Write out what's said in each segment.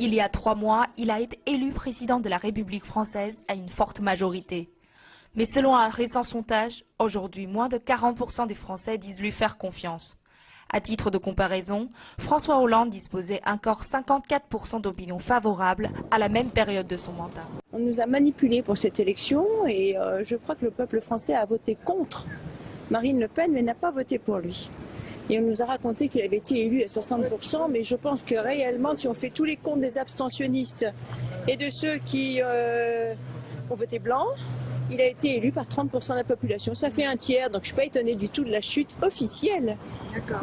Il y a 3 mois, il a été élu président de la République française à une forte majorité. Mais selon un récent sondage, aujourd'hui, moins de 40% des Français disent lui faire confiance. À titre de comparaison, François Hollande disposait encore 54% d'opinions favorables à la même période de son mandat. On nous a manipulés pour cette élection et je crois que le peuple français a voté contre Marine Le Pen mais n'a pas voté pour lui. Et on nous a raconté qu'il avait été élu à 60%, mais je pense que réellement, si on fait tous les comptes des abstentionnistes et de ceux qui ont voté blanc, il a été élu par 30% de la population. Ça fait un tiers, donc je ne suis pas étonnée du tout de la chute officielle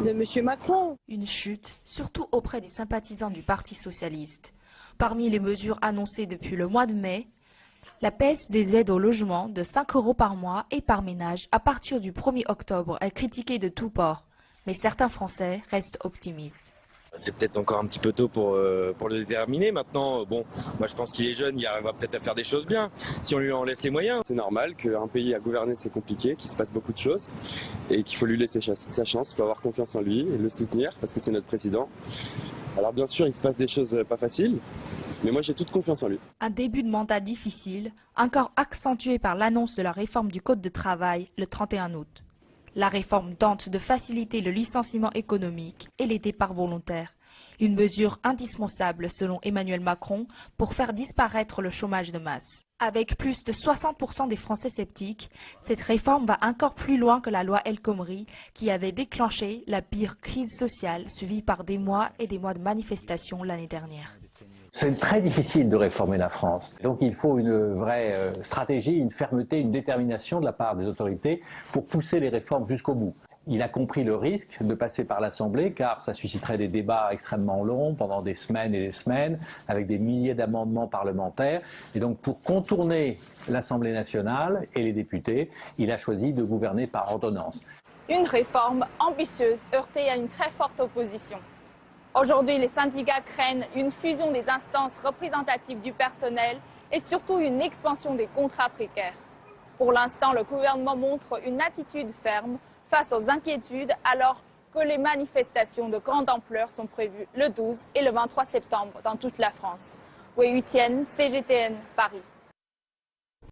de M. Macron. Une chute, surtout auprès des sympathisants du Parti socialiste. Parmi les mesures annoncées depuis le mois de mai, la baisse des aides au logement de 5 € par mois et par ménage à partir du 1er octobre est critiquée de tous bords. Mais certains Français restent optimistes. C'est peut-être encore un petit peu tôt pour le déterminer. Maintenant, bon, moi je pense qu'il est jeune, il arrivera peut-être à faire des choses bien, si on lui en laisse les moyens. C'est normal qu'un pays à gouverner c'est compliqué, qu'il se passe beaucoup de choses et qu'il faut lui laisser sa chance, il faut avoir confiance en lui et le soutenir parce que c'est notre président. Alors bien sûr, il se passe des choses pas faciles, mais moi j'ai toute confiance en lui. Un début de mandat difficile, encore accentué par l'annonce de la réforme du Code de travail le 31 août. La réforme tente de faciliter le licenciement économique et les départs volontaires. Une mesure indispensable selon Emmanuel Macron pour faire disparaître le chômage de masse. Avec plus de 60% des Français sceptiques, cette réforme va encore plus loin que la loi El Khomri qui avait déclenché la pire crise sociale suivie par des mois et des mois de manifestations l'année dernière. C'est très difficile de réformer la France. Donc il faut une vraie stratégie, une fermeté, une détermination de la part des autorités pour pousser les réformes jusqu'au bout. Il a compris le risque de passer par l'Assemblée car ça susciterait des débats extrêmement longs pendant des semaines et des semaines avec des milliers d'amendements parlementaires. Et donc pour contourner l'Assemblée nationale et les députés, il a choisi de gouverner par ordonnance. Une réforme ambitieuse heurtée à une très forte opposition. Aujourd'hui, les syndicats craignent une fusion des instances représentatives du personnel et surtout une expansion des contrats précaires. Pour l'instant, le gouvernement montre une attitude ferme face aux inquiétudes alors que les manifestations de grande ampleur sont prévues le 12 et le 23 septembre dans toute la France. Wei Yutian, CGTN, Paris.